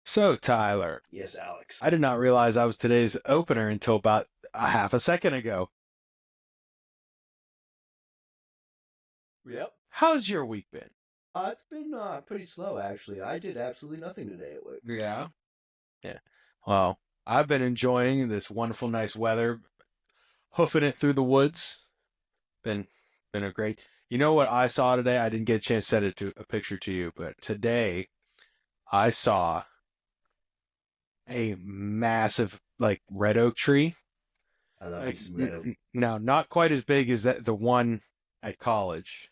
So, Tyler, Yes, Alex. I did not realize I was today's opener until about a half a second ago. Yep. How's your week been? It's been pretty slow, actually. I did absolutely nothing today at work. Yeah. Yeah. Well, I've been enjoying this wonderful, nice weather, hoofing it through the woods. Been a great. You know what I saw today? I didn't get a chance to send a picture to you, but today I saw a massive red oak tree. I love me some red oak. Now, not quite as big as the one at college.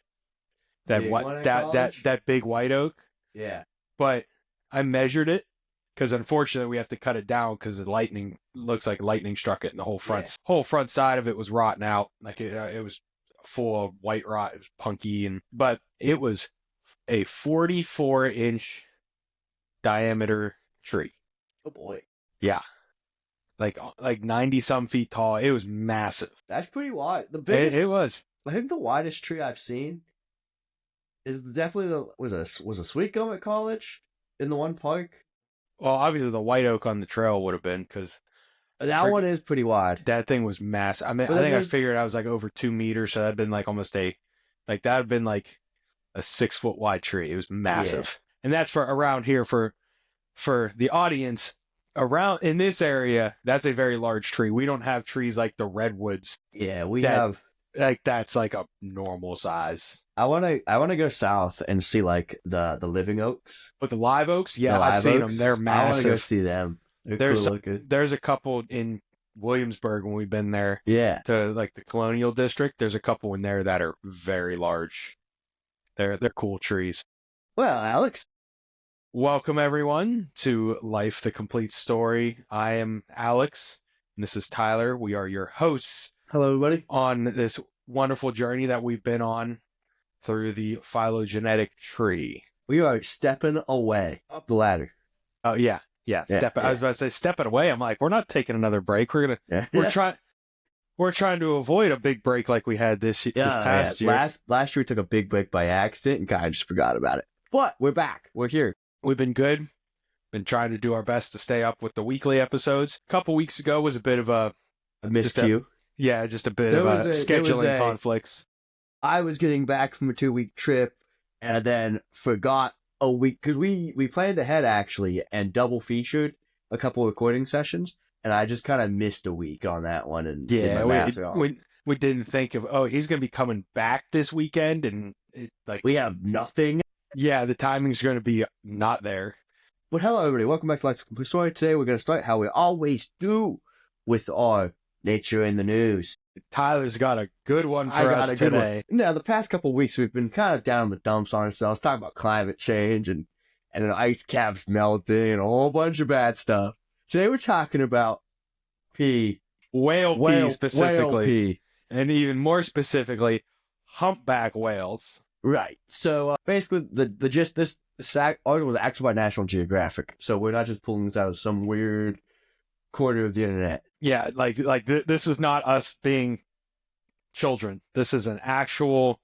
That Big what one at that college? that big white oak, Yeah. but I measured it because unfortunately we have to cut it down because the lightning looks like lightning struck it, and the whole front side of it was rotten out. Like it was full of white rot. It was punky, but it was a 44-inch diameter tree. Oh boy. Yeah, like 90 some feet tall. It was massive. That's pretty wide. The biggest. It was. I think the widest tree I've seen is definitely was a sweet gum at college in the one park. Well, obviously the white oak on the trail would have been because That one is pretty wide. that thing was massive. I mean, But I then think I figured I was like over 2 meters, so that'd been like almost that had been like a 6 foot wide tree. It was massive, and that's for around here for the audience around in this area. That's a very large tree. We don't have trees like the redwoods. Yeah, we That- have. Like that's like a normal size. I wanna go south and see like the living oaks. But the live oaks, yeah, The I've live seen oaks, them. They're I wanna go massive. see them. They're There's cool looking. There's a couple in Williamsburg when we've been there. Yeah. To like the colonial district, there's a couple in there that are very large. They're cool trees. Well, Alex. Welcome everyone to Life the Complete Story. I am Alex and this is Tyler. We are your hosts Hello, everybody. on this wonderful journey that we've been on through the phylogenetic tree. We are stepping away up the ladder. Oh yeah. Yeah, I was about to say stepping away. I'm like, we're not taking another break. We're trying to avoid a big break like we had this past year. Last year we took a big break by accident and kind of just forgot about it. But we're back. We're here. We've been good. Been trying to do our best to stay up with the weekly episodes. A couple weeks ago was a bit of a miscue. Just a bit of scheduling conflicts. I was getting back from a 2-week trip and then forgot a week because we planned ahead actually and double featured a couple of recording sessions, and I just kind of missed a week on that one. And we didn't think of he's gonna be coming back this weekend, and we have nothing. Yeah, the timing's gonna be not there. But hello everybody, welcome back to Life's Complete Story. Today we're gonna start how we always do with our nature in the news. Tyler's got a good one for us today. Now, the past couple of weeks, we've been kind of down in the dumps on ourselves, talking about climate change and an ice caps melting and a whole bunch of bad stuff. Today, we're talking about pee. Whale pee specifically. Whale pee. And even more specifically, humpback whales. Right. So, basically, the gist, this article was actually by National Geographic. So, we're not just pulling this out of some weird corner of the internet. Yeah, this is not us being children. This is an actual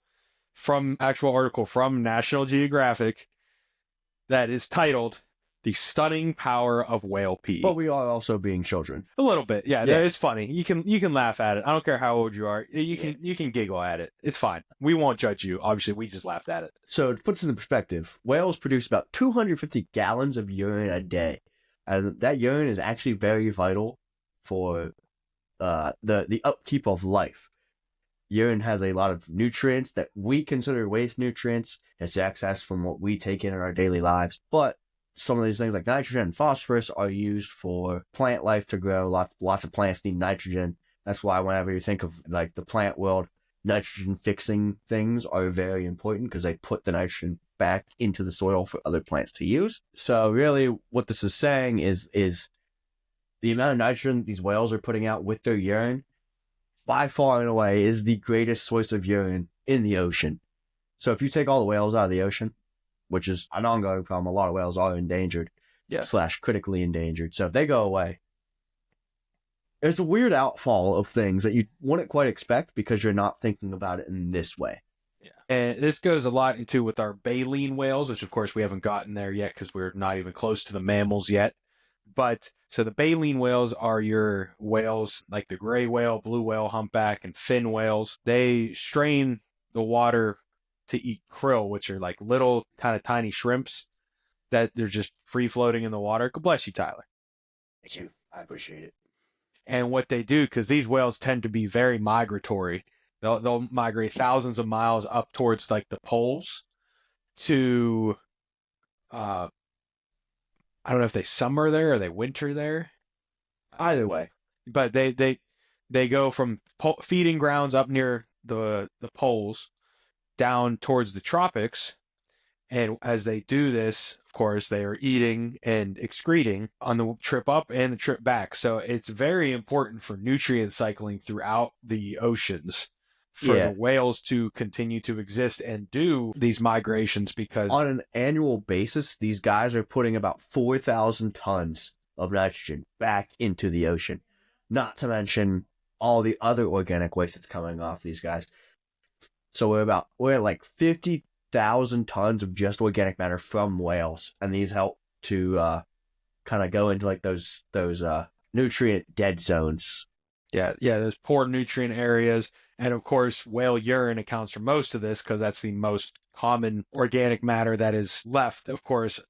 article from National Geographic that is titled "The Stunning Power of Whale Pee." But we are also being children. A little bit, yeah. It's funny. You can laugh at it. I don't care how old you are. You can giggle at it. It's fine. We won't judge you. Obviously, we just laughed at it. So to put this into perspective, whales produce about 250 gallons of urine a day. And that urine is actually very vital for the upkeep of life. Urine has a lot of nutrients that we consider waste nutrients. It's excess from what we take in our daily lives. But some of these things like nitrogen and phosphorus are used for plant life to grow. Lots of plants need nitrogen. That's why whenever you think of like the plant world, nitrogen fixing things are very important because they put the nitrogen back into the soil for other plants to use. So really what this is saying is the amount of nitrogen these whales are putting out with their urine by far and away is the greatest source of urine in the ocean. So if you take all the whales out of the ocean, which is an ongoing problem, a lot of whales are endangered, / critically endangered. So if they go away, there's a weird outfall of things that you wouldn't quite expect because you're not thinking about it in this way. Yeah. And this goes a lot into with our baleen whales, which of course we haven't gotten there yet because we're not even close to the mammals yet. But so the baleen whales are your whales like the gray whale, blue whale, humpback, and fin whales. They strain the water to eat krill, which are like little kind of tiny shrimps that they're just free floating in the water. God bless you, Tyler. Thank you. I appreciate it. And what they do, because these whales tend to be very migratory, they'll migrate thousands of miles up towards like the poles to uh, I don't know if they summer there or they winter there, Either way. but they go from feeding grounds up near the poles down towards the tropics. And as they do this, of course, they are eating and excreting on the trip up and the trip back. So it's very important for nutrient cycling throughout the oceans for the Yeah. whales to continue to exist and do these migrations because On an annual basis, these guys are putting about 4,000 tons of nitrogen back into the ocean. Not to mention all the other organic waste that's coming off these guys. So we're at like 50,000 tons of just organic matter from whales, and these help to kind of go into like those nutrient dead zones. yeah, those poor nutrient areas. And of course, whale urine accounts for most of this because that's the most common organic matter that is left. Of course,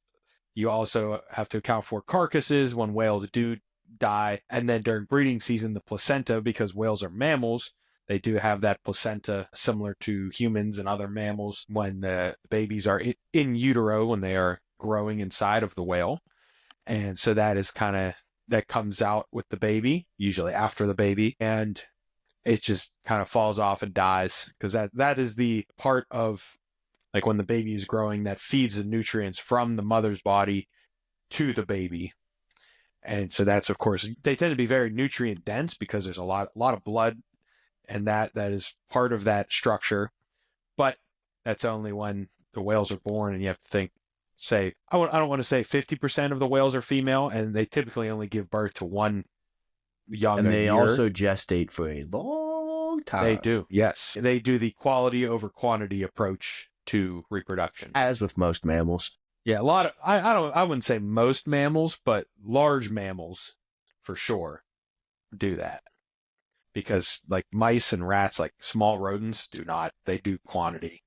you also have to account for carcasses when whales do die. And then during breeding season, the placenta, because whales are mammals, they do have that placenta similar to humans and other mammals when the babies are in utero, when they are growing inside of the whale. And so that is kind of, that comes out with the baby, usually after the baby. And it just kind of falls off and dies because that is the part of like when the baby is growing that feeds the nutrients from the mother's body to the baby. And so that's of course they tend to be very nutrient dense because there's a lot of blood and that is part of that structure. But that's only when the whales are born and you have to think say I don't want to say 50% of the whales are female and they typically only give birth to one young And a they year. also gestate for a long time. They do, yes. They do the quality over quantity approach to reproduction. As with most mammals. Yeah, a lot of I wouldn't say most mammals, but large mammals for sure do that. Because like mice and rats, like small rodents do not. They do quantity.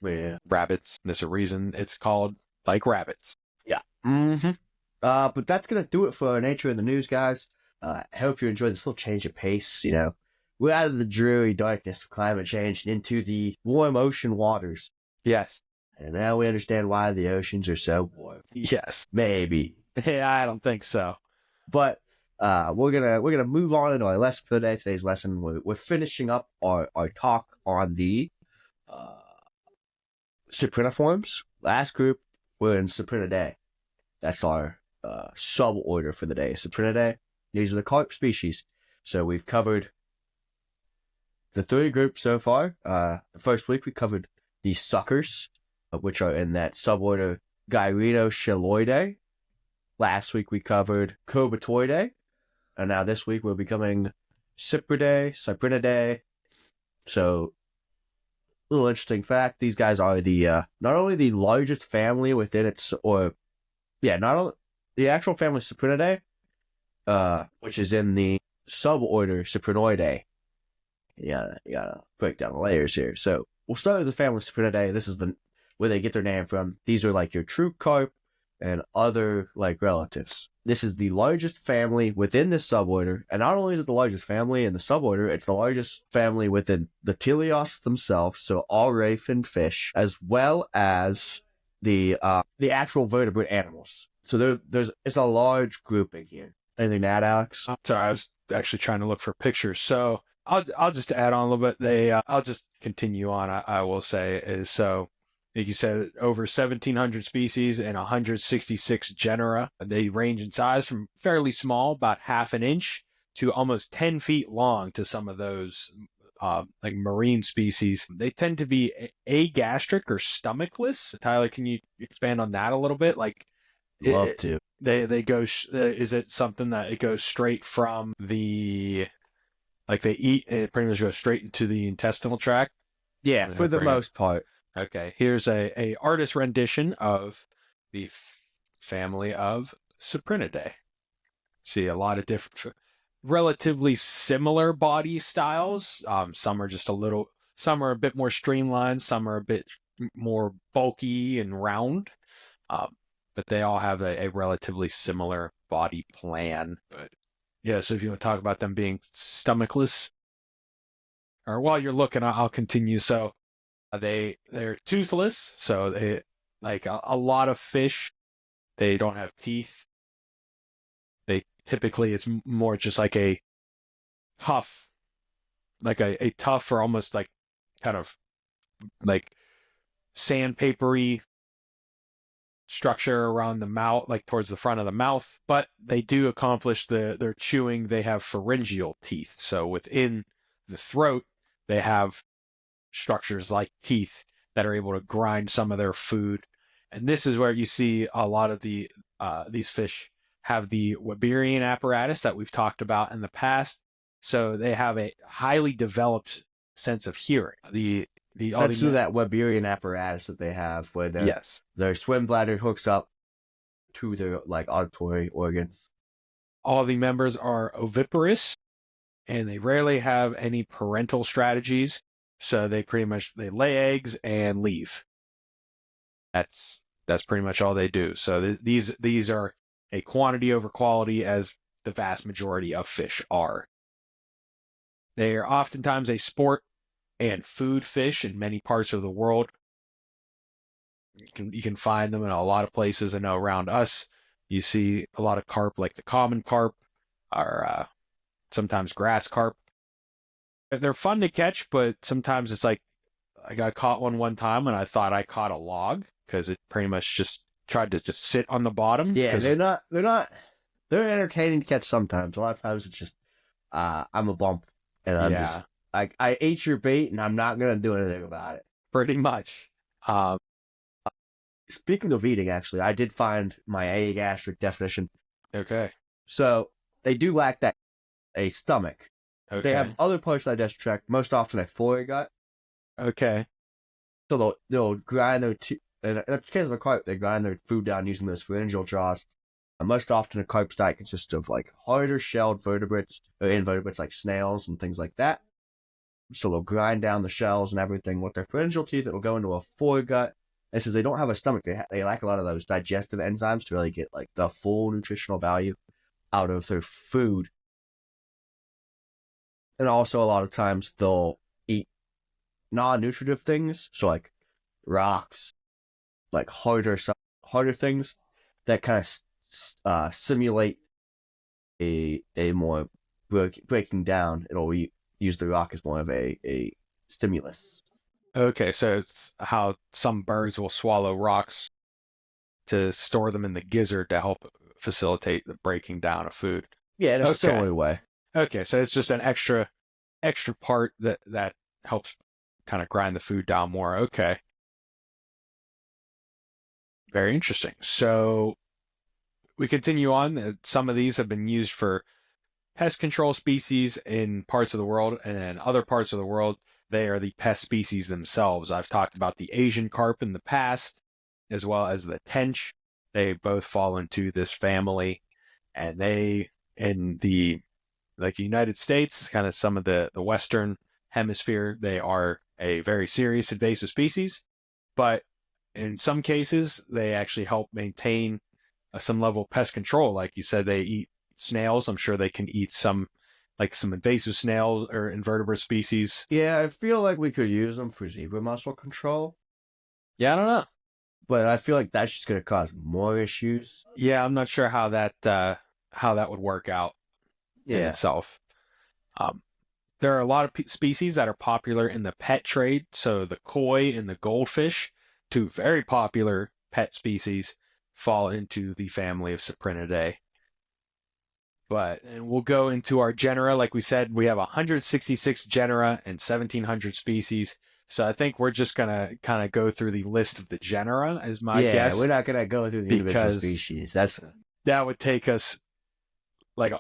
Yeah. Rabbits, there's a reason it's called like rabbits. Yeah. Mm-hmm. But that's gonna do it for our Nature in the News, guys. I hope you enjoyed this little change of pace. You know, we're out of the dreary darkness of climate change and into the warm ocean waters. Yes. And now we understand why the oceans are so warm. Yes. Maybe. Yeah, I don't think so. But we're gonna move on into our lesson for the day. Today's lesson, we're finishing up our talk on the Cypriniforms. Last group, we're in Cyprinidae. That's our suborder for the day. Cyprinidae. These are the carp species. So we've covered the 3 groups so far. The first week we covered the suckers, which are in that suborder Gyretochelloidae. Last week we covered Corbatoidae. And now this week we're becoming Cyprinidae. So, little interesting fact, these guys are the not only the largest family within its, not only the actual family Cyprinidae, which is in the suborder Cyprinoidae. You gotta break down the layers here. So we'll start with the family Cyprinidae. This is where they get their name from. These are like your true carp and other like relatives. This is the largest family within this suborder, and not only is it the largest family in the suborder, it's the largest family within the teleosts themselves, so all ray finned fish, as well as the actual vertebrate animals. So it's a large grouping here. Anything to add, Alex? Sorry, I was actually trying to look for pictures. So I'll just add on a little bit. I'll just continue on. I will say is so. Like you said, over 1,700 species and 166 genera. They range in size from fairly small, about half an inch, to almost 10 feet long to some of those like marine species. They tend to be agastric or stomaчлess. Tyler, can you expand on that a little bit? Like, Love to. They go. Is it something that it goes straight from the like they eat and it pretty much goes straight into the intestinal tract? Yeah, I'm for gonna the bring up. most part. Okay, here's a artist rendition of the family of Cyprinidae. See a lot of different, relatively similar body styles. Some are just a little, some are a bit more streamlined, some are a bit more bulky and round. Um, but they all have a relatively similar body plan. But yeah, so if you want to talk about them being stomachless, or while you're looking, I'll continue. So they're toothless, so they like a lot of fish. They don't have teeth. They typically it's more just like a tough, like a tough or almost like kind of like sandpapery structure around the mouth, like towards the front of the mouth. But they do accomplish their chewing. They have pharyngeal teeth, so within the throat they have structures like teeth that are able to grind some of their food. And this is where you see a lot of these fish have the Weberian apparatus that we've talked about in the past. So they have a highly developed sense of hearing. The all That's through the that Weberian apparatus that they have, where yes, their swim bladder hooks up to their like auditory organs. all the members are oviparous, and they rarely have any parental strategies. So they pretty much they lay eggs and leave. That's pretty much all they do. So these are a quantity over quality, as the vast majority of fish are. They are oftentimes a sport and food fish in many parts of the world. You can find them in a lot of places. I know around us, you see a lot of carp, like the common carp, or sometimes grass carp. They're fun to catch, but sometimes it's like I got caught one time and I thought I caught a log because it pretty much just tried to just sit on the bottom. Yeah, Because they're entertaining to catch sometimes. A lot of times it's just I'm a bump and I'm just yeah, like I ate your bait and I'm not gonna do anything about it. pretty much. Um, Speaking of eating, actually, I did find my gastric definition. okay, So they do lack that a stomach. They have okay, other parts of the digestive tract, most often a foregut. okay, So they'll grind their in the case of a carp, they grind their food down using those pharyngeal jaws. And most often, a carp's diet consists of like harder shelled vertebrates or invertebrates like snails and things like that. So they'll grind down the shells and everything with their pharyngeal teeth. It will go into a foregut. And since they don't have a stomach, they lack a lot of those digestive enzymes to really get like the full nutritional value out of their food. And also, a lot of times they'll eat non-nutritive things, so like rocks, like harder things that kind of simulate a more breaking down. It'll use the rock as more of a stimulus. okay. So it's how some birds will swallow rocks to store them in the gizzard to help facilitate the breaking down of food. Yeah, in a Okay, similar way. okay. So it's just an extra part that helps kind of grind the food down more. Okay, very interesting. So we continue on. Some of these have been used for pest control species in parts of the world, and in other parts of the world, they are the pest species themselves. I've talked about the Asian carp in the past, as well as the tench. They both fall into this family, and they in the like United States, kind of some of the Western hemisphere, they are a very serious invasive species, but in some cases, they actually help maintain some level of pest control. Like you said, they eat snails. I'm sure they can eat some invasive snails or invertebrate species. Yeah, I feel like we could use them for zebra mussel control, Yeah, I don't know. but I feel like that's just going to cause more issues. Yeah, I'm not sure how that would work out in Yeah. itself. Um, there are a lot of species that are popular in the pet trade. So the koi and the goldfish, two very popular pet species, fall into the family of Cyprinidae. And we'll go into our genera. Like we said, we have 166 genera and 1,700 species. So I think we're just gonna kind of go through the list of the genera, is my Yeah, we're guess, not going to go through the individual because species. That's that would take us like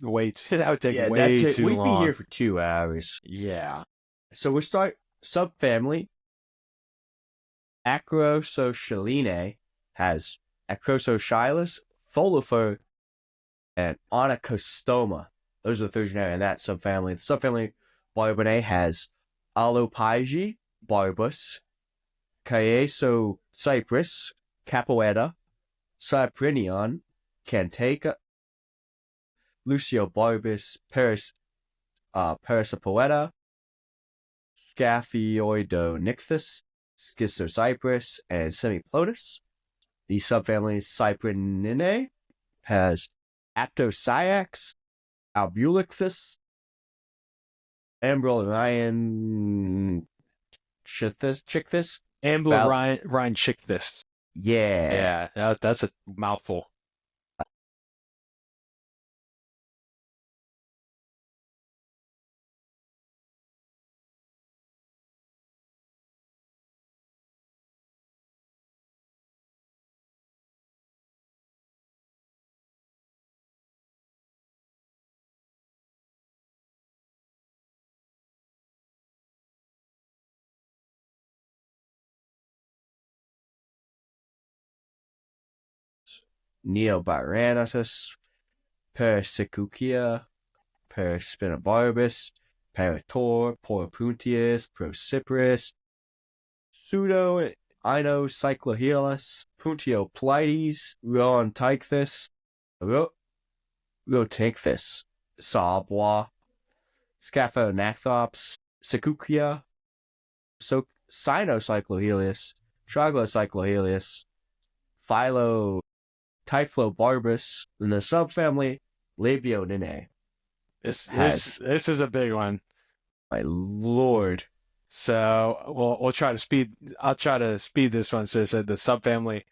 that would take yeah, way too we'd be here long. for 2 hours. Yeah. So we start Subfamily Acrosocyaline has Acrosocylus, Tholifer, and Onychostoma. Those are the three genera in that subfamily. The subfamily Barbinae has Alopeigi, Barbus, Caesocyprus, Capoetta, Cyprinion, Cantaica, Luciobarbus, Persipoeta, Scaphioidonycthus, Schizocyprus, and Semiplotus. The subfamily Cyprininae has Aptocyax, Albulicthus, Ambrolion Chichthus. Ambler Ryan chick this. Yeah. Yeah, that's a mouthful. Neobiranatus, Persicucia, Perispinobarbus, Parator, Porpuntius, Prociperus, Pseudo Inocyclohelus, Puntioplites, Rontichthus, Rotanchthus, Sawbois, Scaphonacthops, Secucia, Cynocyclohelius, Troglocyclohelius, Philo, Typhlobarbus, and the subfamily Labioninae. This is a big one. My lord. So we'll try to speed. I'll try to speed this one. So it said the subfamily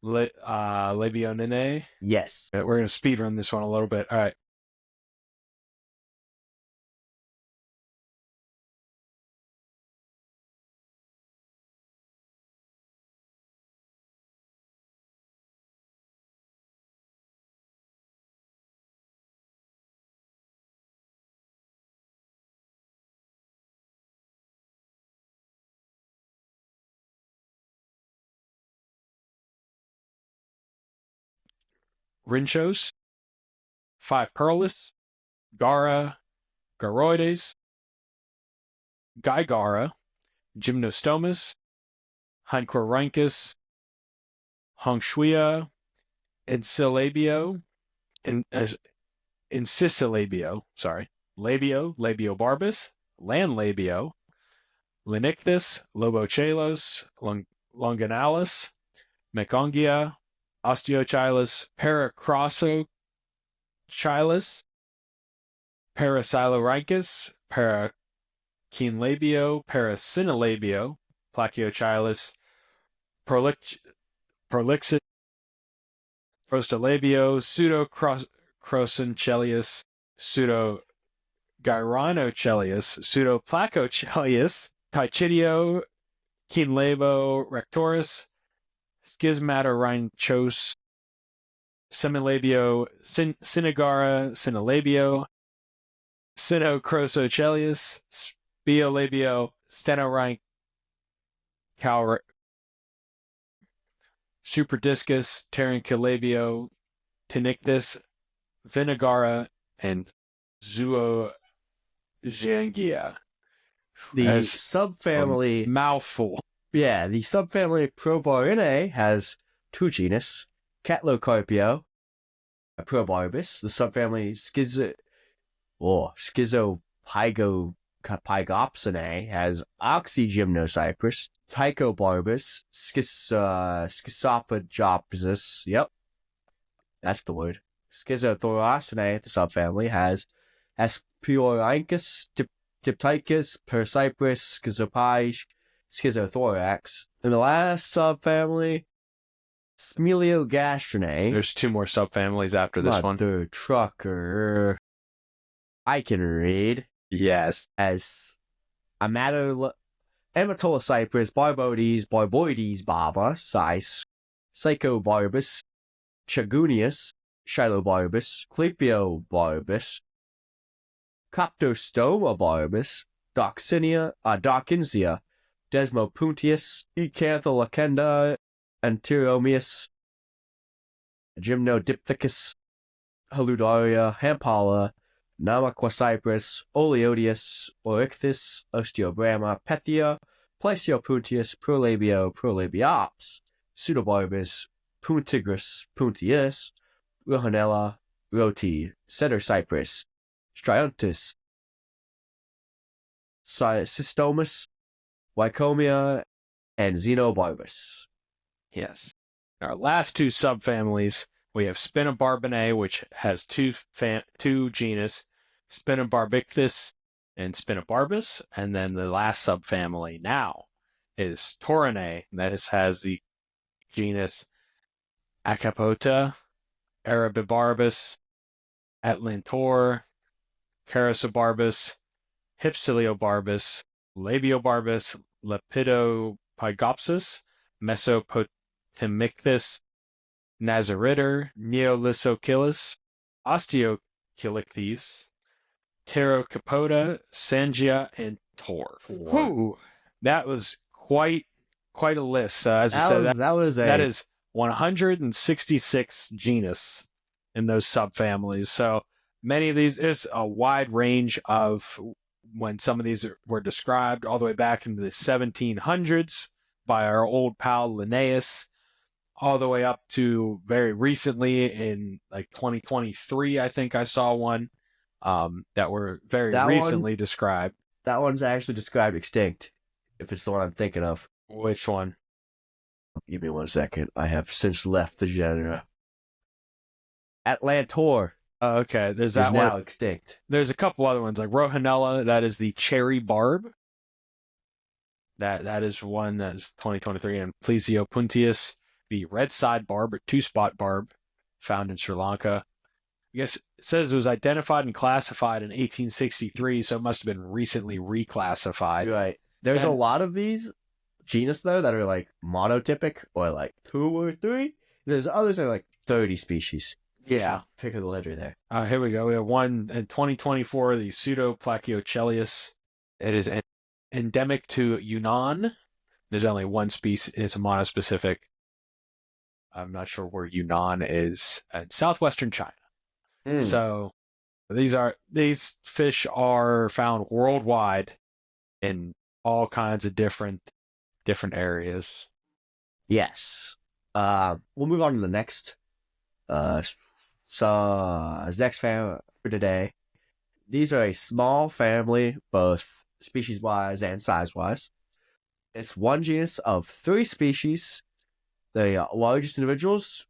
Labioninae. Yes. We're gonna speed run this one a little bit. All right. Rinchos, 5 Perlis, Gara, Garoides, Gygara, Gymnostomus, Hyncorhynchus, Hongshuia, Encylabio, Incisiolabio, Labiobarbus, Landlabio, Linicthus, Lobochalos, Longanalis, Mecongia, Osteochilus, Paracrosochilus, Paracylorhynchus, Parakinlabio, Paracinolabio, Plachiochilus, Prolixid, Prostolabio, Pseudo-Crossoncellius, Pseudo-Gyronochellius, Pseudo-Placochelius, Pychidio, Kinlabo rectoris, Schismatorhynchos, Semilabio, Cinegara, Cinelabio, Cinocrossochellius, Spiolabio, Stenorhynch, Superdiscus, Terrancalabio, Tinictus, Vinigara, and Zoojangia. The subfamily mouthful. Yeah, the subfamily Probarinae has two genus, Catlocarpio, Probarbus. The subfamily Schizopygopsinae has Oxygymnocyprus, Tychobarbus, Schizopygopsis. Yep, that's the word. Schizothoraceae, the subfamily, has Aspiorhynchus, Diptychus, Percyprus, Schizopyge, Schizothorax. And the last subfamily, Smiliogastrinae. There's 2 more subfamilies after this one. Mother trucker. I can read. Yes. As Amatocyprus, Barboides baba, Sice, Psychobarbus, Chagunius, Shilobarbus, Clepiobarbus, Coptostoma barbus, Darkinsia, Desmopuntius, Ecantholacenda, Anteromius, Gymnodipthecus, Haludaria, Hampala, Namaquacyprus, Oleodius, Orycthus, Osteobrama, Pethia, Plesiopuntius, Prolabiops, Pseudobarbus, Puntigrus, Puntius, Rohanella, Roti, Cedar Cypress, Striantus, Cystomus, Wycomia, and Xenobarbus. Yes. Our last two subfamilies, we have Spinobarbinae, which has two genus, Spinobarbicus and Spinobarbus, and then the last subfamily now is Taurinae, that has the genus Acapota, Arabibarbus, Atlantor, Carosobarbus, Hypsilobarbus, Labiobarbus, Lepidopygopsis, Mesopotamicus, Nazaritter, Neolysocylus, Osteochilichthes, Pterocapoda, Sangia, and Tor. Whew, that was quite a list. As you said, that is 166 genus in those subfamilies. So many of these, is a wide range of when some of these were described all the way back into the 1700s by our old pal Linnaeus, all the way up to very recently in like 2023, I think I saw one that were very recently described. That one's actually described extinct, if it's the one I'm thinking of. Which one? Give me 1 second. I have since left the genera. Atlantor. Okay, there's that one. Now extinct. There's a couple other ones like Rohanella. That is the cherry barb. That is one that is 2023, and Plesiopuntius, the red side barb or two-spot barb, found in Sri Lanka. I guess it says it was identified and classified in 1863, so it must have been recently reclassified. Right. There's a lot of these genus, though, that are like monotypic or like 2 or 3. There's others that are like 30 species. Yeah. Pick of the litter there. Here we go. We have one in 2024, the Pseudoplachiochelys. It is endemic to Yunnan. There's only one species. It's a monospecific. I'm not sure where Yunnan is. In southwestern China. So these fish are found worldwide in all kinds of different areas. Yes. We'll move on to the next. Next family for today. These are a small family, both species-wise and size-wise. It's one genus of 3 species. The largest individuals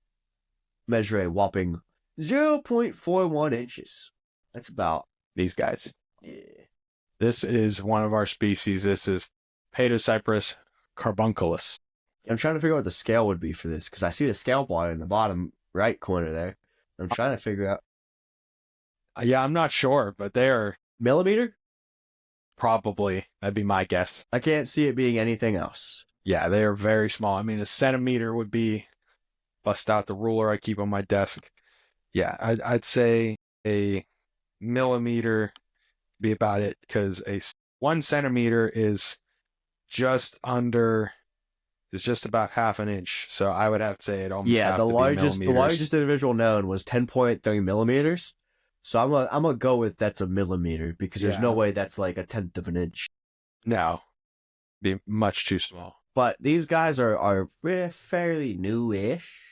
measure a whopping 0.41 inches. That's about these guys. Yeah. This is one of our species. This is Paedocyprus carbunculus. I'm trying to figure out what the scale would be for this, because I see the scale bar in the bottom right corner there. I'm trying to figure out. Yeah, I'm not sure, but they are... Millimeter? Probably. That'd be my guess. I can't see it being anything else. Yeah, they are very small. I mean, a centimeter would be... Bust out the ruler I keep on my desk. Yeah, I'd say a millimeter be about it, because 1 centimeter is just about half an inch. So I would have to say it almost have to be millimeters. The largest individual known was 10.3 millimeters. So I'm gonna go with that's a millimeter, because there's no way that's like 1/10 of an inch. No, be much too small. But these guys are fairly new-ish.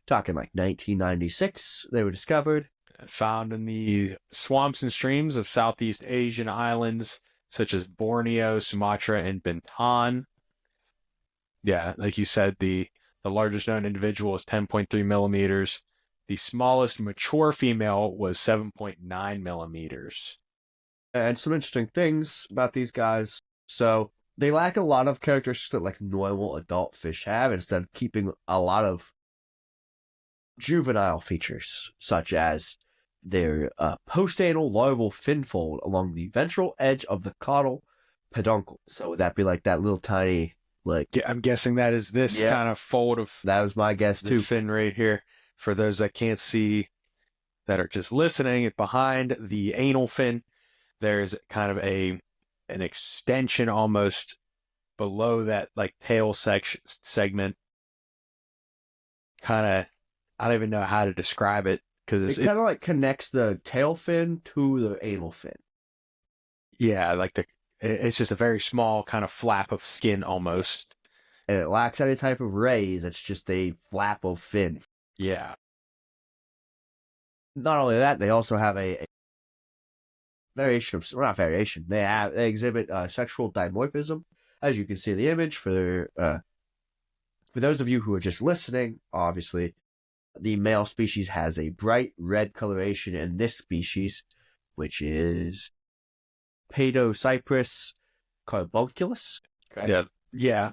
Talking like 1996, they were discovered. Found in the swamps and streams of Southeast Asian islands such as Borneo, Sumatra, and Bintan. Yeah, like you said, the largest known individual is 10.3 millimeters. The smallest mature female was 7.9 millimeters. And some interesting things about these guys. So they lack a lot of characteristics that like normal adult fish have, instead of keeping a lot of juvenile features, such as their postanal larval fin fold along the ventral edge of the caudal peduncle. So would that be like that little tiny, like... Yeah, I'm guessing that is this kind of fold of... That was my guess too. Fin right here. For those that can't see, that are just listening, behind the anal fin, there's kind of a an extension almost below that like tail section segment. Kind of, I don't even know how to describe it because It kind of like connects the tail fin to the anal fin. yeah, like it's just a very small kind of flap of skin almost. And it lacks any type of rays. It's just a flap of fin. Yeah. Not only that, they also have a variation of, well, not variation. They exhibit sexual dimorphism, as you can see in the image. For those of you who are just listening, obviously, the male species has a bright red coloration in this species, which is Paedocyprus carbunculus. Okay. Yeah. Yeah.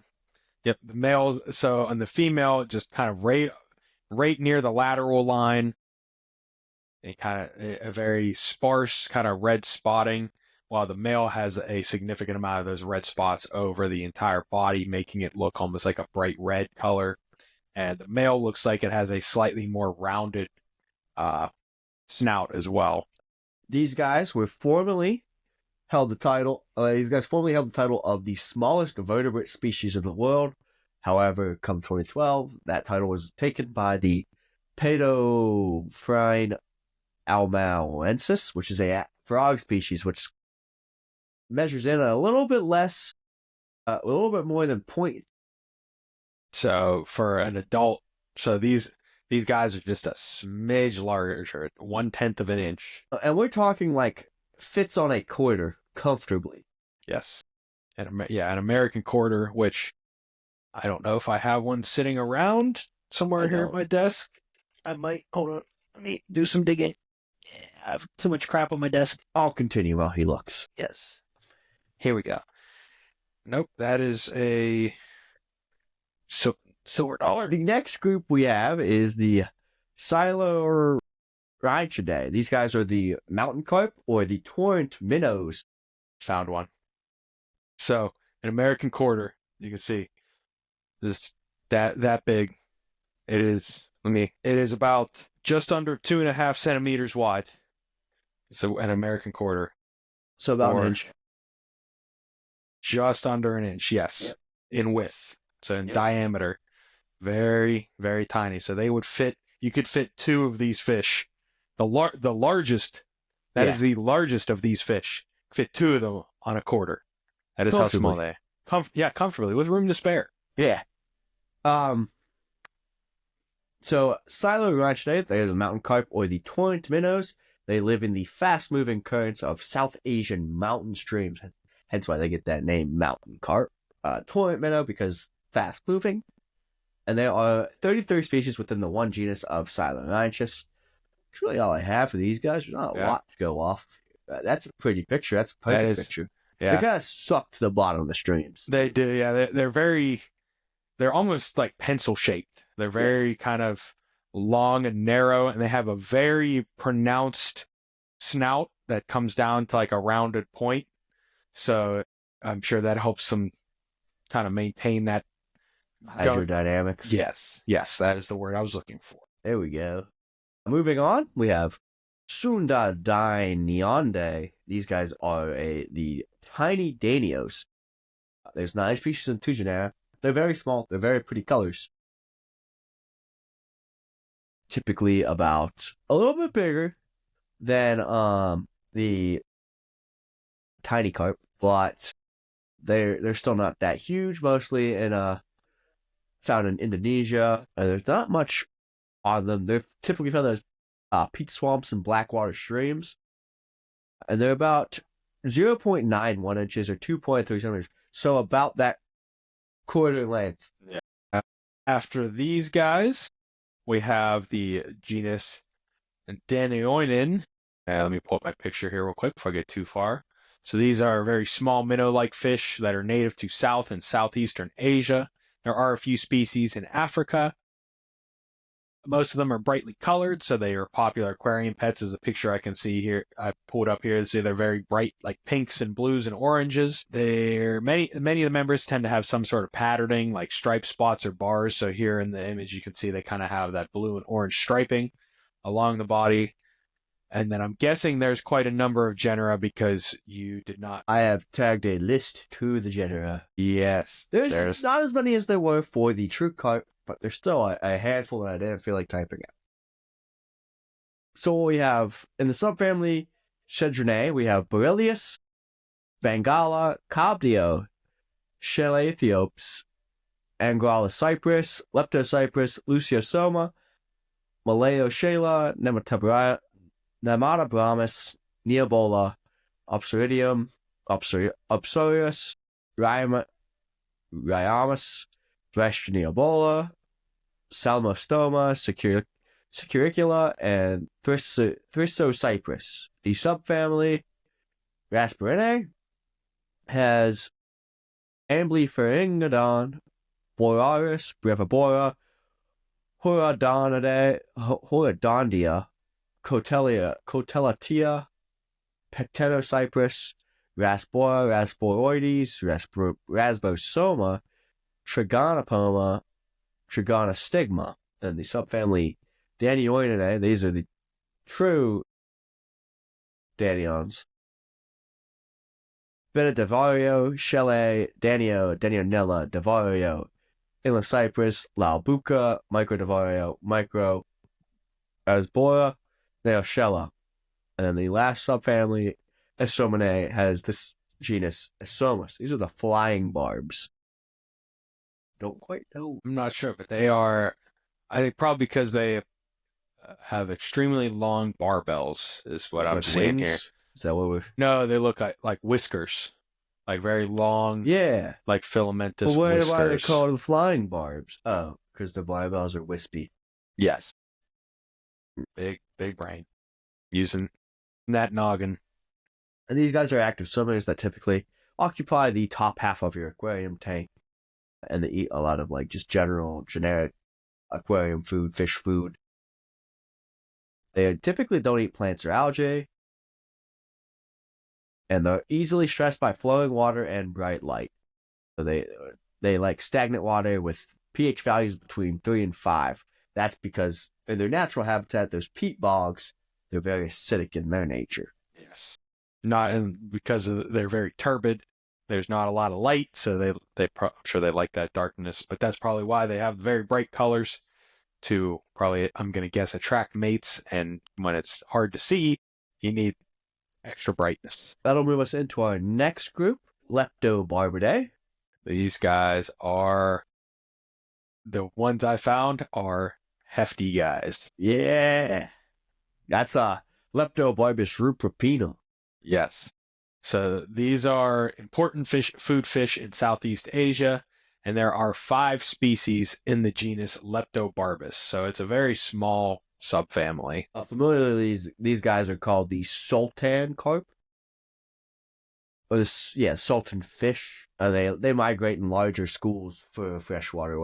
Yep. The male. So on the female, just kind of right near the lateral line, and kind of a very sparse kind of red spotting, while the male has a significant amount of those red spots over the entire body, making it look almost like a bright red color. And the male looks like it has a slightly more rounded snout as well. These guys formerly held the title of the smallest vertebrate species in the world. However, come 2012, that title was taken by the Pedophrine almauensis, which is a frog species which measures in a little bit more than point. So for an adult, so these guys are just a smidge larger, 1/10 of an inch. And we're talking like fits on a quarter comfortably. Yes. And yeah, an American quarter, which I don't know if I have one sitting around somewhere here at my desk. I might. Hold on. Let me do some digging. Yeah, I have too much crap on my desk. I'll continue while he looks. Yes. Here we go. Nope, that is a silver dollar. The next group we have is the Siluricidae. These guys are the mountain carp or the torrent minnows. Found one. So an American quarter, you can see, is that big. It is. It is about just under 2.5 centimeters wide. So an American quarter. So about an inch. Just under an inch, yes, in width. So in diameter, very, very tiny. So they would fit. You could fit 2 of these fish. The largest. That is the largest of these fish. Fit 2 of them on a quarter. That is how small they are. Comfortably with room to spare. Yeah. So Siluricidae, they are the mountain carp or the torrent minnows. They live in the fast-moving currents of South Asian mountain streams. Hence why they get that name, mountain carp. Torrent minnow because fast-moving. And there are 33 species within the one genus of Siluricidae. That's really all I have for these guys. There's not a lot to go off. That's a pretty picture. That's a perfect picture. Yeah. They kind of suck to the bottom of the streams. They do, yeah. They're almost like pencil shaped. They're very kind of long and narrow, and they have a very pronounced snout that comes down to like a rounded point. So I'm sure that helps them kind of maintain that hydrodynamics. Yes, that is the word I was looking for. There we go. Moving on, we have Sundadinidae. These guys are the tiny danios. There's 9 species and 2 genera. They're very small. They're very pretty colors. Typically about a little bit bigger than the tiny carp, but they're still not that huge. Mostly found in Indonesia. There's not much on them. They're typically found in peat swamps and blackwater streams, and they're about 0.91 inches or 2.3 centimeters. So about that quarter length. Yeah. After these guys, we have the genus Danioinin. Let me pull up my picture here real quick before I get too far. So these are very small minnow-like fish that are native to South and Southeastern Asia. There are a few species in Africa. Most of them are brightly colored, so they are popular aquarium pets. As a picture I can see here, I pulled up here to see they're very bright, like pinks and blues and oranges. Many of the members tend to have some sort of patterning, like striped spots or bars. So here in the image, you can see they kind of have that blue and orange striping along the body. And then I'm guessing there's quite a number of genera because you did not. I have tagged a list to the genera. Yes, There's there's. not as many as there were for the true carp, but there's still a handful that I didn't feel like typing out. So we have in the subfamily Chedronae, we have Borelius, Bengala, Cobdio, Shelaethiopes, Anguilla cypress, Leptocypress, Luciosoma, Maleo Shela, Nematobramus, Neobola, Opsiridium, Opsorius, Ryamus, Thresh Neobola, Salmostoma, Securicula, and Thrissocypress. The subfamily Rasperinae has Amblypharingodon, Boraris, Brevibora, Horadondia, Cotellatia, Pectenocypress, Raspora, Rasporoides, Rasbosoma, Trigonopoma, Trigonostigma, and the subfamily Danioidae. These are the true Danions. Benedivario, Shelley, Danionella, Divario, Inlacypress, Laubuca, Microdivario, Micro, Asbora, Neoshella. And then the last subfamily, Esominae, has this genus Esomus. These are the flying barbs. Don't quite know. I'm not sure, but they are. I think probably because they have extremely long barbells, is what I'm Like seeing here. wings? Is that what we're... No, they look like whiskers, like very long, Yeah. like But filamentous why are they whiskers. called the flying barbs? Oh, because the barbells are wispy. Yes, big brain, using that noggin. And these guys are active swimmers that typically occupy the top half of your aquarium tank. And they eat a lot of like just generic aquarium food, fish food. They typically don't eat plants or algae. And they're easily stressed by flowing water and bright light. So they like stagnant water with pH values between 3 and 5. That's because in their natural habitat, there's peat bogs. They're very acidic in their nature. Yes, not and because they're very turbid. There's not a lot of light, so I'm sure they like that darkness. But that's probably why they have very bright colors to probably, I'm gonna guess, attract mates. And when it's hard to see, you need extra brightness. That'll move us into our next group, Leptobarbidae. These guys are the ones I found are hefty guys. Yeah. That's Leptobarbus rupropina. Yes. So these are important food fish in Southeast Asia, and there are 5 species in the genus Leptobarbus. So it's a very small subfamily. Familiarly, these guys are called the sultan carp. Or sultan fish. They migrate in larger schools for freshwater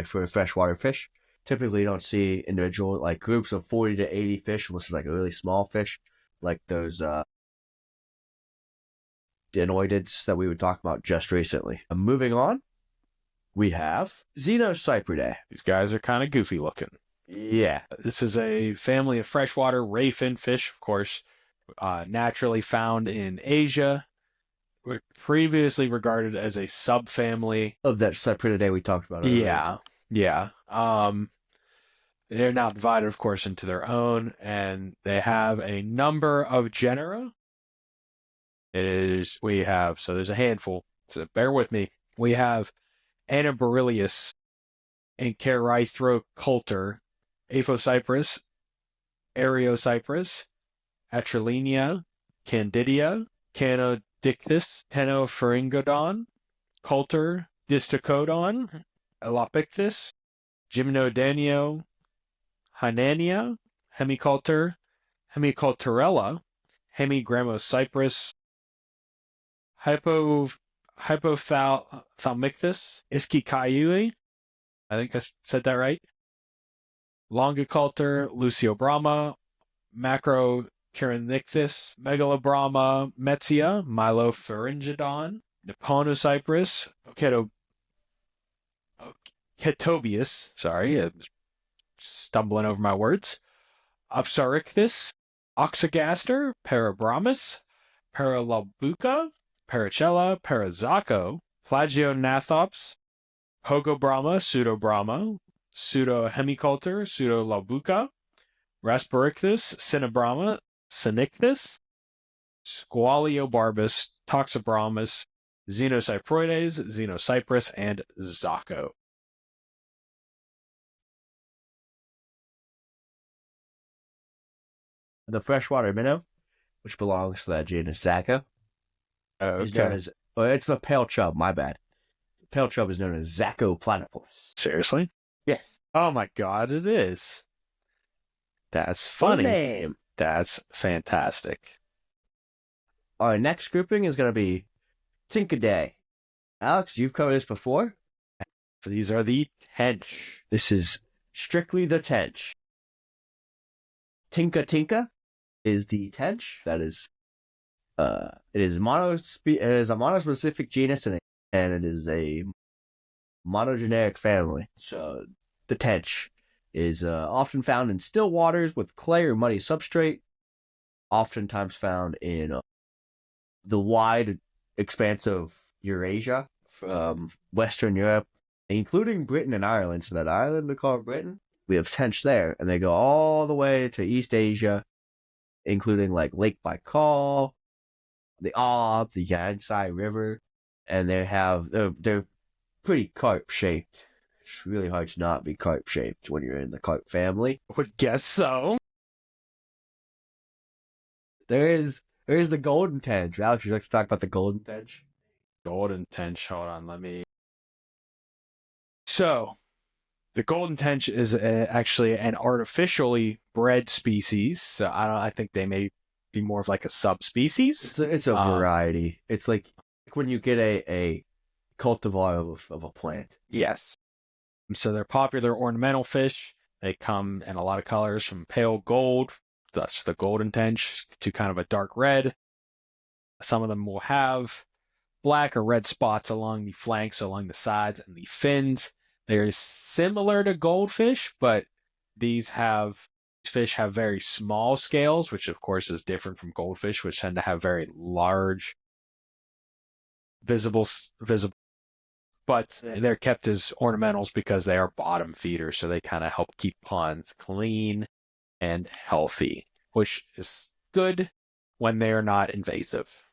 for freshwater fish. Typically, you don't see individual like groups of 40 to 80 fish unless it's like a really small fish, like those dinoidids that we would talk about just recently. Moving on, we have Xenocypridae. These guys are kind of goofy looking. Yeah. This is a family of freshwater rayfin fish, of course, naturally found in Asia. Were previously regarded as a subfamily Of that Cypridae we talked about earlier. Yeah. They're now divided, of course, into their own, and they have a number of genera. So there's a handful, so bear with me. We have Anaborilius and Carythroculter, Aphocyprus, Areocyprus, Atrilinia, Candida, Canodicthys, Tenopharingodon, Coulter, Distocodon, Elopicthus, Gymnodanio, Hynania, Hemicoulter, Hemicoulterella, Hemigrammocyprus, Hypophthalmicthus, Ischicaiui, I think I said that right, Longicoulter, Luciobrama, Macrochironychthys, Megalobrama, Metzia, Milopharyngidon, Niponocyprus, Ketobius, sorry, I'm stumbling over my words, Opsarichthus, Oxygaster, Parabromus, Paralobuca, Paracella, Parazaco, Plagionathops, Pogobrahma, Pseudobrahma, Pseudohemicultor, Pseudolabuca, Rasparictus, Cinnabrahma, Sinictus, Squaliobarbus, Toxobramus, Xenocyproides, Xenocyprus, and Zaco. The freshwater minnow, which belongs to that genus Zacca, is known Okay. as, well, it's the pale chub, my bad. Pale chub is known as Zaccoplatypus. Seriously? Yes. Oh my god, it is. That's What a funny. name. That's fantastic. Our next grouping is going to be Tinkaday. Alex, you've covered this before. These are the tench. This is strictly the tench. Tinka Tinka is the tench. That is, it is a monospecific genus and it is a monogeneric family. So the tench is often found in still waters with clay or muddy substrate. Oftentimes found in the wide expanse of Eurasia, from Western Europe, including Britain and Ireland. So that island we call Britain, we have tench there, and they go all the way to East Asia, including like Lake Baikal, the Ob, the Yangtze River, and they're pretty carp shaped. It's really hard to not be carp shaped when you're in the carp family. Would guess so. There is the golden tench. Alex, would you like to talk about the golden tench? Golden tench. Hold on, let me. So, the golden tench is actually an artificially bred species. So I think they may be more of like a subspecies. It's a variety. It's like when you get a cultivar of a plant. Yes. So they're popular ornamental fish. They come in a lot of colors from pale gold, thus the golden tench, to kind of a dark red. Some of them will have black or red spots along the flanks, along the sides, and the fins. They're similar to goldfish, but these fish have very small scales, which of course is different from goldfish, which tend to have very large visible, but they're kept as ornamentals because they are bottom feeders, so they kind of help keep ponds clean and healthy, which is good when they are not invasive.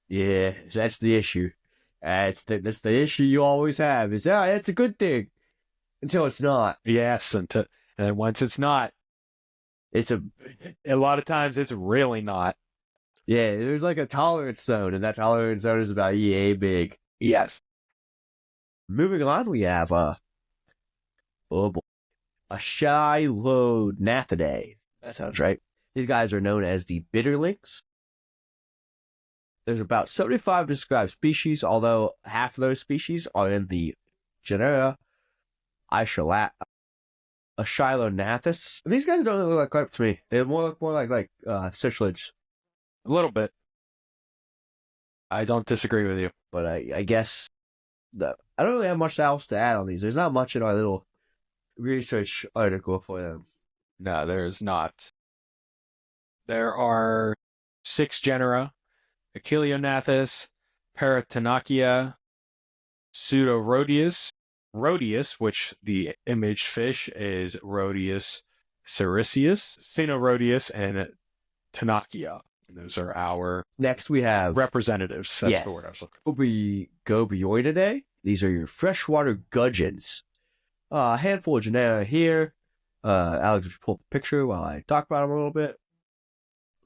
Yeah, that's the issue. That's the issue you always have. Is it's a good thing until it's not. Yes, and then once it's not, It's a lot of times it's really not. yeah. There's like a tolerance zone, and that tolerance zone is about yay big. Yes. Moving on, we have oh boy, a Shilohnathidae. That sounds right. These guys are known as the bitterlinks. There's about 75 described species, although half of those species are in the genera Shilohnathus. These guys don't look like carp to me. They look more like cichlids. A little bit. I don't disagree with you. But I guess I don't really have much else to add on these. There's not much in our little research article for them. No, there's not. There are 6 genera: Achilionathus, Paratenachia, Pseudorhodius, Rhodius, which the image fish is Rhodius sericius, Sinorhodius, and Tenachia. Those are our Next we have representatives. That's the word I was looking for. Gobioididae. These are your freshwater gudgeons. A handful of genera here. Alex, would you pull up a picture while I talk about them a little bit?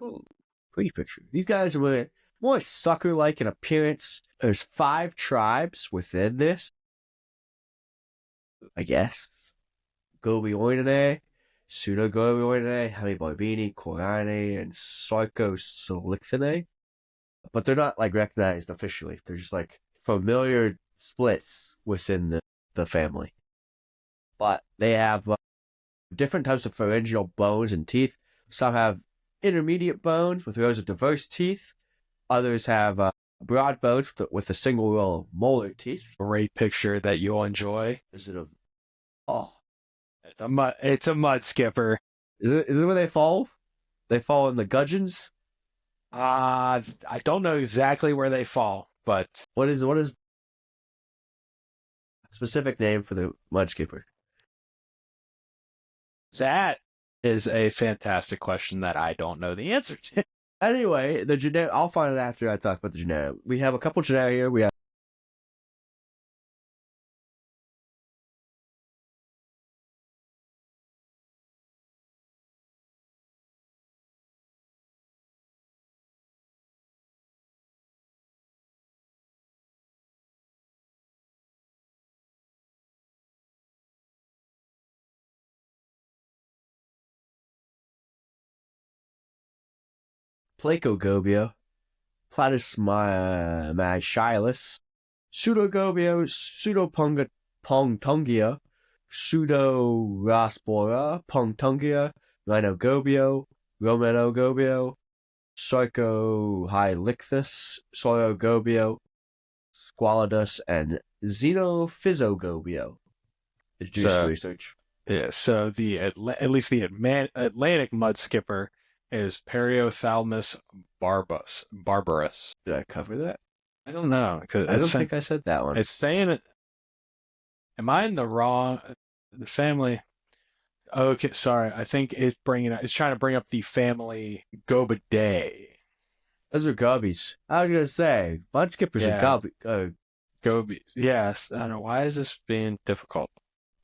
Ooh, pretty picture. These guys are more sucker-like in appearance. There's 5 tribes within this, I guess. Gobioididae, Pseudogobioididae, Hemibarbini, Corine, and Sarcosolithinae. But they're not like recognized officially. They're just like familiar splits within the family. But they have different types of pharyngeal bones and teeth. Some have intermediate bones with rows of diverse teeth. Others have broad bones with a single row of molar teeth. Great picture that you'll enjoy. Is it It's a mud skipper. Is it where they fall? They fall in the gudgeons. I don't know exactly where they fall, but What is specific name for the mudskipper? that is a fantastic question that I don't know the answer to. Anyway, the generic. I'll find it after I talk about the generic. We have a couple generic here. We have Placogobia, Platysmachilus, Pseudogobio, Pseudopongtungia, Pseudoraspora, Pongtungia, Rhinogobio, Romanogobio, Sarcohylicthus, Saurogobio, Squalidus, and Xenophysogobio. Did you do some So research? yeah, so at least the Atlantic mud skipper is Periophthalmus barbarus. Did I cover that? I don't know because I don't think I said that one. it's saying it. Am I in the wrong? The family. Okay, sorry. I think it's trying to bring up the family Gobidae. Those are gubbies. I was gonna say, mudskippers are Yeah, gubby. gobies. Yes. I don't know. Why is this being difficult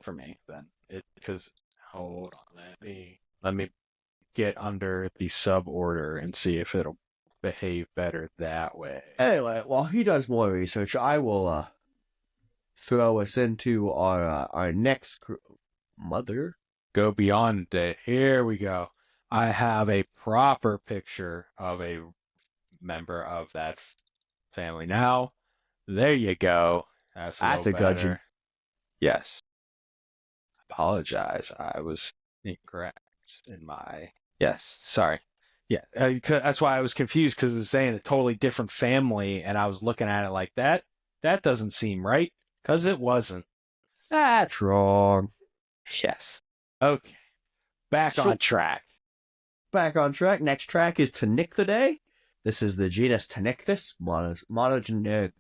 for me then? Because hold on. Let me get under the suborder and see if it'll behave better that way. Anyway, while he does more research, I will throw us into our next mother. Go beyond it. Here we go. I have a proper picture of a member of that family now. There you go. That's a That's little a gudgeon. better. Yes. Apologize. I was incorrect in my. Yes. Sorry. Yeah. That's why I was confused because it was saying a totally different family, and I was looking at it like that. That doesn't seem right because it wasn't. That's wrong. Yes. Okay. Back So on track. back on track. Next track is Tonyctidae. This is the genus Tonyctus, monogenic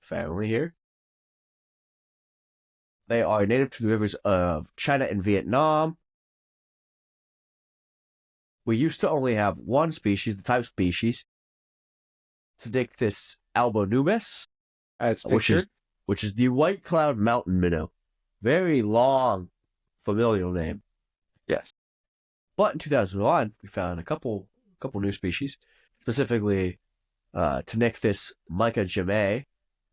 family here. They are native to the rivers of China and Vietnam. We used to only have one species, the type species, Tonyctus albonubis, As which is pictured. which is the white cloud mountain minnow. Very long familial name. Yes. But in 2001, we found a couple new species, specifically Tonyctus mica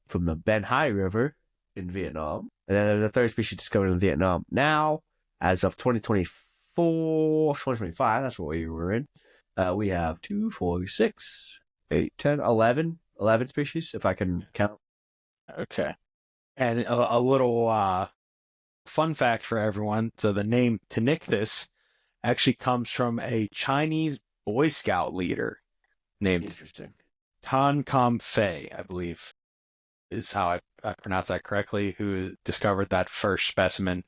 from the Ben Hai River in Vietnam. And then there's a third species discovered in Vietnam. Now, as of 2024, 2025, that's what we were in, we have 2, 4, 6, 8, 10, 11 species, if I can count. Okay. And a little fun fact for everyone. So the name Tonyctus actually comes from a Chinese Boy Scout leader named Interesting. Tan Kam Fei, I believe is how I pronounce that correctly, who discovered that first specimen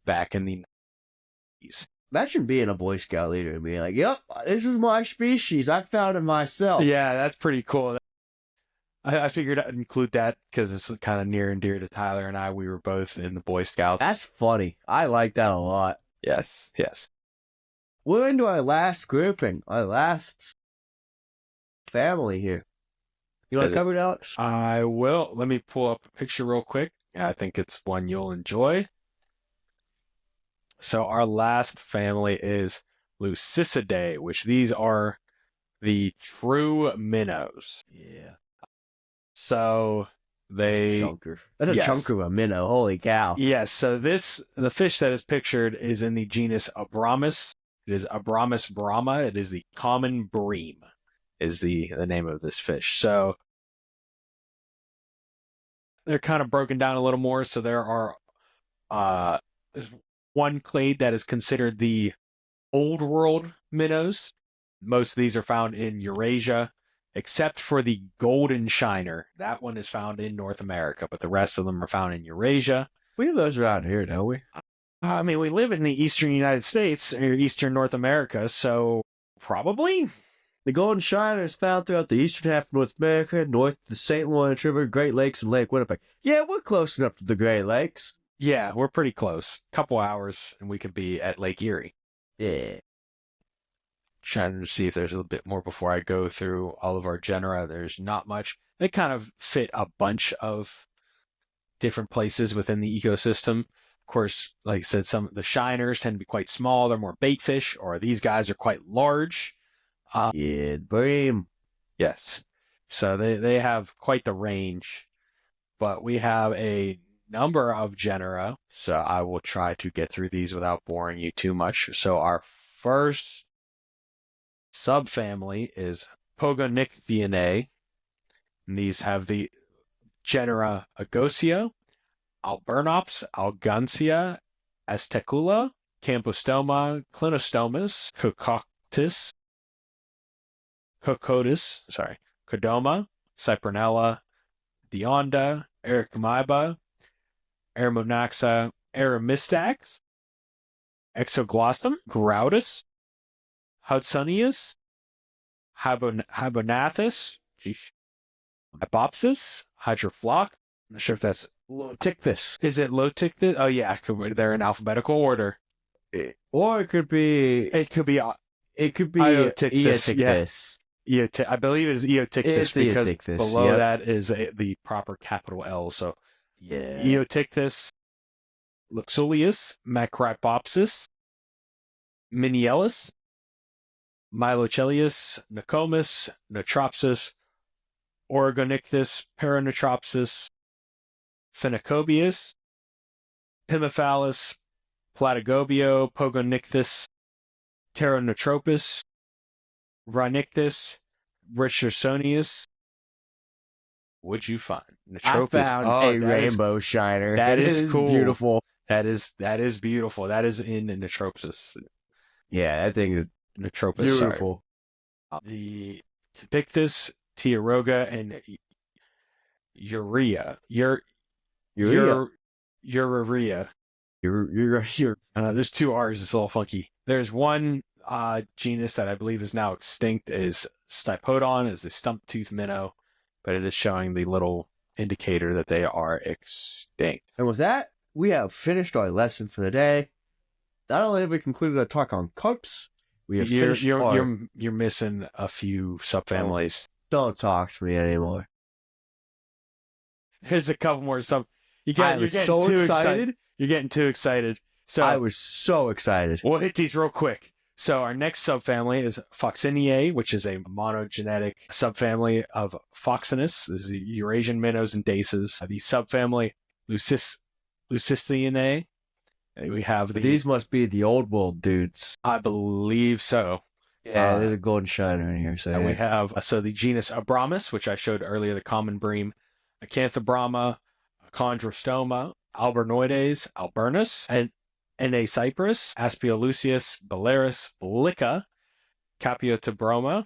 back in the 90s. Imagine being a Boy Scout leader and being like, yep, this is my species. I found it myself. Yeah, that's pretty cool. I figured I'd include that because it's kind of near and dear to Tyler and I. We were both in the Boy Scouts. That's funny. I like that a lot. Yes, yes. We're into our last grouping, our last family here. You want to cover it, Alex? I will. Let me pull up a picture real quick. I think it's one you'll enjoy. So our last family is Lucicidae, which these are the true minnows. Yeah. So they That's a yes. chunk of a minnow. Holy cow. Yes, so the fish that is pictured is in the genus Abramus. It is Abramus brahma. It is the common bream is the name of this fish. So they're kind of broken down a little more. So there are there's one clade that is considered the old world minnows. Most of these are found in Eurasia, except for the golden shiner. That one is found in North America, but the rest of them are found in Eurasia. We have those around here, don't we? I mean, we live in the eastern United States or eastern North America, so Probably. The golden shiner is found throughout the eastern half of North America, north of the St. Lawrence River, Great Lakes, and Lake Winnipeg. Yeah, we're close enough to the Great Lakes. Yeah, we're pretty close. Couple hours and we could be at Lake Erie. Yeah. Trying to see if there's a little bit more before I go through all of our genera. There's not much. They kind of fit a bunch of different places within the ecosystem. Of course, like I said, some of the shiners tend to be quite small. They're more bait fish, or these guys are quite large. Yeah, Diem. Yes. So they have quite the range. But we have a number of genera. So I will try to get through these without boring you too much. So our first subfamily is Pogonyctiinae. And these have the genera Agosia, Albernops, Algancia, Astecula, Campostoma, Clinostomus, Codoma, Cyprinella, Dionda, Ericmiba, Aramonaxa, Aramistax, Exoglossum, Graudus, Hudsonius, Hibonathus, Hypopsis, Hydroflock. I'm not sure if that's Loticthus. Is it Loticthus? Oh, yeah, they're in alphabetical order. Or it could be. It could be Eoticthus. Yeah. I believe it is Eoticthus because Eoticthus, below that is the proper capital L. So yeah. Eoticthus, Luxulius, Macrypopsis, Miniellus, Milocelius, Nocomus, Notropsis, Orogonycthus, Paranotropsis, Phenocobius, Pimiphalus, Platygobio, Pogonycthus, Pteronotropus, Rhinicthus, Richardsonius. What'd you find? I found a rainbow shiner. That is cool. Beautiful. That is beautiful. That is in Notropsis. Yeah, that thing is Notropis. beautiful. Sorry. The Pictus, Tiaroga, and Urea. Urea. There's two R's. It's a little funky. There's one genus that I believe is now extinct. Is Stipodon, is the stump-toothed minnow, but it is showing the little indicator that they are extinct. And with that, we have finished our lesson for the day. Not only have we concluded our talk on carps, we have finished you're missing a few subfamilies. Don't talk to me anymore. There's a couple more you're getting so too excited. You're getting too excited. So I was so excited. We'll hit these real quick. So our next subfamily is Foxiniae, which is a monogenetic subfamily of Foxinus. This is Eurasian minnows and daces. The subfamily Leucisthinae. We have These must be the old world dudes. I believe so. Yeah, there's a golden shiner in here. So and we have the genus Abramus, which I showed earlier, the common bream, Acanthobrama, Chondrostoma, Albernoides, Alburnus, and Cyprus, Aspiolucius, Balearis, Blica, Capiotobroma,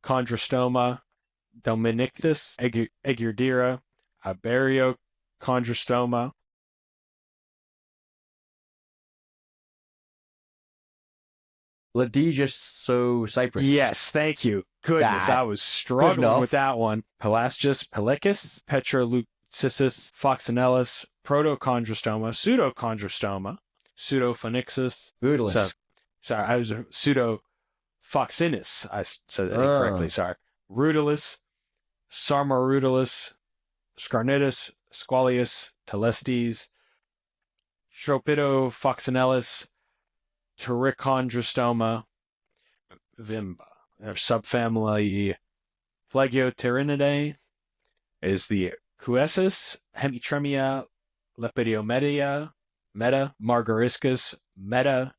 Chondrostoma, Dominicus, Egurdira, Iberio, Chondrostoma. Cyprus. Yes, thank you. Goodness, I was struggling with that one. Pelasgus, Pelicus, Petrolucisus, Foxinellus, Protochondrostoma, Pseudochondrostoma, Pseudophonixus. Sorry, I was Pseudofoxinus. I said that incorrectly. Sorry. Rudilus, Sarmarudilus, Scarnitus, Squalius, Telestes, Tropidofoxinellus, Pterichondrostoma, Vimba. Our subfamily Phlegioterinidae is the Cuessus, Hemitremia, Lepidiomedia, Meta, Margariscus, Meta,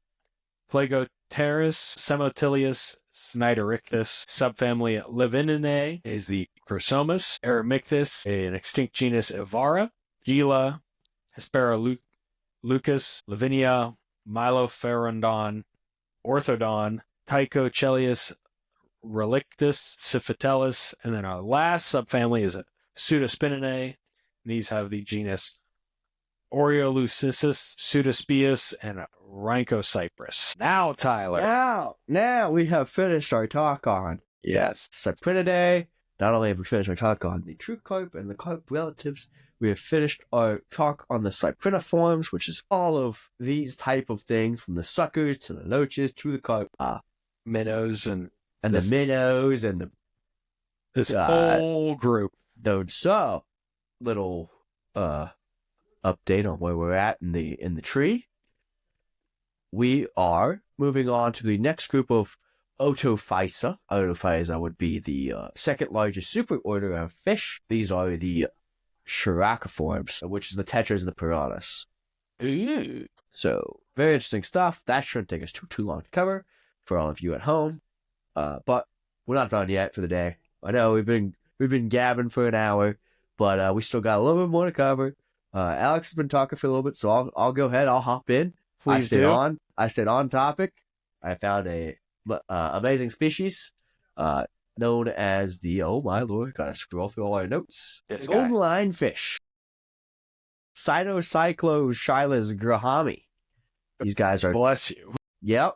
Plagoteris, Semotilius, Snyderichthus. Subfamily Levininae is the Chrosomus, Aramicthus, an extinct genus Ivara, Gila, Hesperolucus, Lavinia, Milopherondon, Orthodon, Tychochelius, Relictus, Syphatelis, and then our last subfamily is Pseudospinae. These have the genus Oreolucensis, Pseudospius, and Rhynchocyprus. Now, Tyler. Now we have finished our talk on Yes. Cyprinidae. Not only have we finished our talk on the true carp and the carp relatives, we have finished our talk on the cypriniforms, which is all of these type of things, from the suckers to the loaches to the carp, Minnows and the minnows and this whole group. So, little update on where we're at in the tree. We are moving on to the next group of Otophysa. Otophysa would be the second largest superorder of fish. These are the Chiraciforms, which is the tetras and the piranhas. Ooh. So, very interesting stuff. That shouldn't take us too long to cover for all of you at home. But we're not done yet for the day. I know we've been gabbing for an hour, but we still got a little bit more to cover. Alex has been talking for a little bit, so I'll go ahead. I'll hop in. Please do. I stayed on topic. I found a amazing species known as the, oh my lord, gotta scroll through all our notes. Golden lionfish. Cytocycloschilus grahami. These guys are... Bless you. Yep.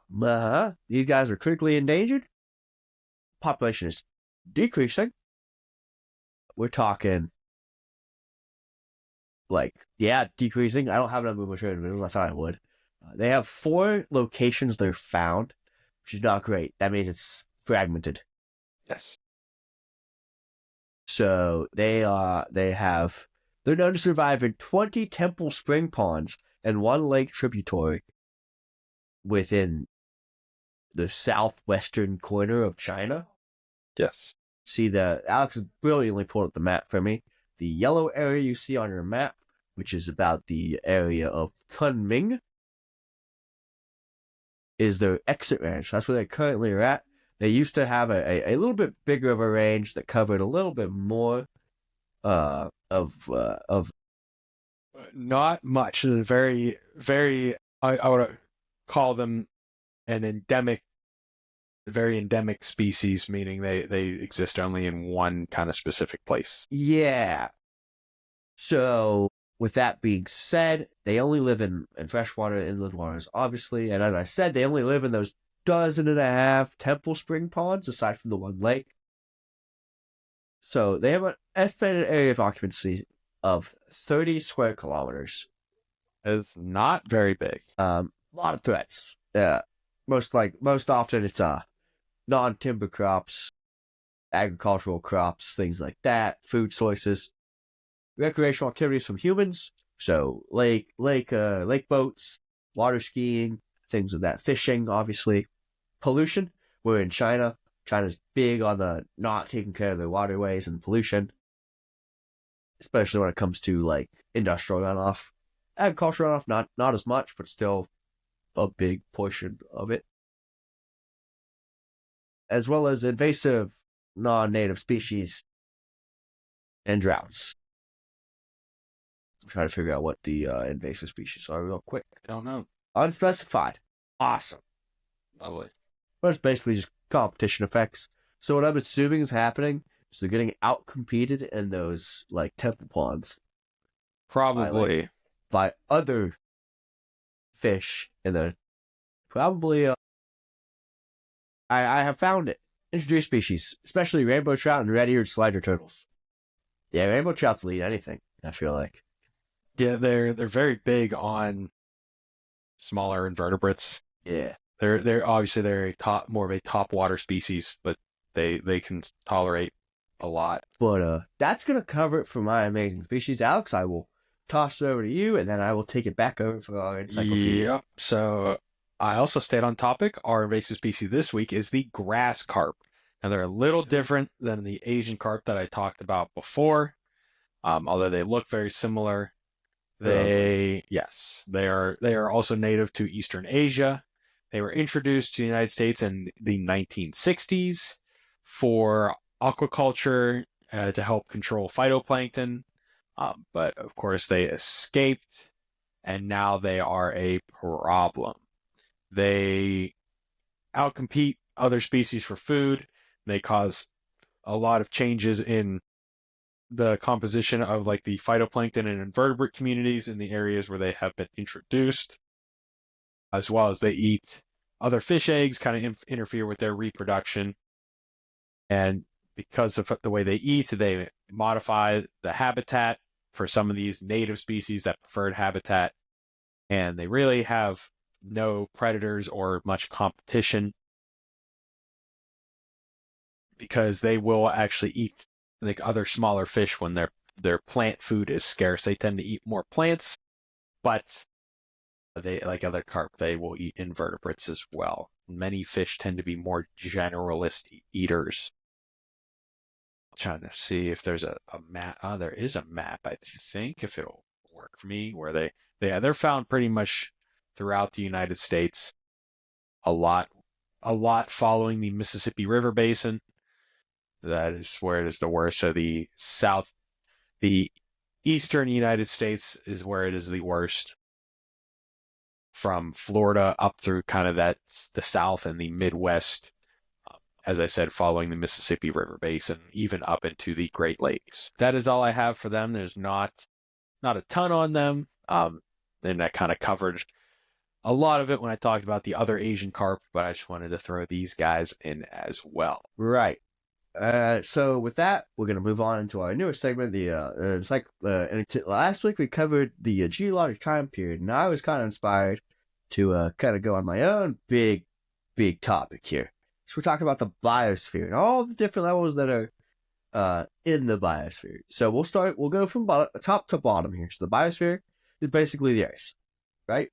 These guys are critically endangered. Population is decreasing. We're talking... decreasing. I don't have enough mature individuals. I thought I would. They have 4 locations they're found, which is not great. That means it's fragmented. Yes. So they're known to survive in 20 temple spring ponds and 1 lake tributary within the southwestern corner of China. Yes. See, Alex has brilliantly pulled up the map for me. The yellow area you see on your map, which is about the area of Kunming, is their exit range. That's where they currently are at. They used to have a little bit bigger of a range that covered a little bit more of not much. Very, very. I would call them an very endemic species, meaning they exist only in one kind of specific place. Yeah. So, with that being said, they only live in freshwater inland waters, obviously, and as I said, they only live in those 12.5 temple spring ponds, aside from the 1 lake. So, they have an estimated area of occupancy of 30 square kilometers. It's not very big. A lot of threats. Most often it's non-timber crops, agricultural crops, things like that, food sources. Recreational activities from humans, so lake boats, water skiing, things of that, fishing, obviously. Pollution, we're in China. China's big on the not taking care of their waterways and pollution, especially when it comes to like industrial runoff. Agricultural runoff, not as much, but still a big portion of it. As well as invasive non-native species and droughts. I'm trying to figure out what the invasive species are real quick. I don't know. Unspecified. Awesome. Lovely. But it's basically just competition effects. So what I'm assuming is happening is they're getting out-competed in those, like, temple ponds. Probably. By other fish in the... Probably, I have found it. Introduced species, especially rainbow trout and red-eared slider turtles. Yeah, rainbow trouts lead anything, I feel like. Yeah, they're very big on smaller invertebrates. Yeah. They're obviously more of a top water species, but they can tolerate a lot. But that's gonna cover it for my amazing species. Alex, I will toss it over to you, and then I will take it back over for our encyclopedia. Yep. So I also stayed on topic. Our invasive species this week is the grass carp. Now they're a little different than the Asian carp that I talked about before, although they look very similar. They are also native to Eastern Asia. They were introduced to the United States in the 1960s for aquaculture to help control phytoplankton. But of course they escaped, and now they are a problem. They outcompete other species for food. They cause a lot of changes in the composition of like the phytoplankton and invertebrate communities in the areas where they have been introduced, as well as they eat other fish eggs, kind of interfere with their reproduction. And because of the way they eat, they modify the habitat for some of these native species, that preferred habitat, and they really have no predators or much competition because they will actually eat like other smaller fish when their plant food is scarce. They tend to eat more plants, but they, like other carp, they will eat invertebrates as well. Many fish tend to be more generalist eaters. Trying to see if there's a map. Oh, there is a map, I think, if it'll work for me, where they're found pretty much throughout the United States. A lot, a lot following the Mississippi River Basin. That is where it is the worst. So the eastern United States is where it is the worst. From Florida up through kind of the South and the Midwest, as I said, following the Mississippi River Basin, even up into the Great Lakes. That is all I have for them. There's not a ton on them. Then I kind of covered a lot of it when I talked about the other Asian carp, but I just wanted to throw these guys in as well. Right. So with that, we're going to move on into our newest segment. Last week we covered the geologic time period, and I was kind of inspired to kind of go on my own big topic here. So we're talking about the biosphere and all the different levels that are in the biosphere. So we'll go from top to bottom here. So the biosphere is basically the Earth, right?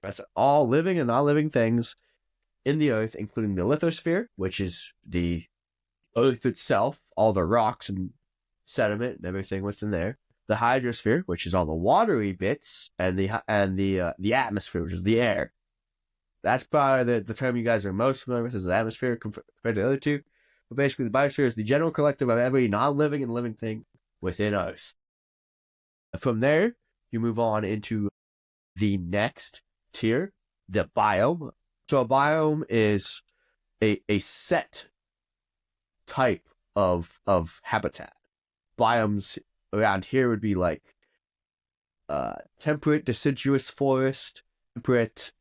That's all living and non-living things in the Earth, including the lithosphere, which is the Earth itself, all the rocks and sediment and everything within there. The hydrosphere, which is all the watery bits, and the atmosphere, which is the air. That's probably the term you guys are most familiar with, is the atmosphere compared to the other two. But basically, the biosphere is the general collective of every non-living and living thing within Earth. From there, you move on into the next tier, the biome. So a biome is a set type of habitat. Biomes around here would be like temperate deciduous forest, temperate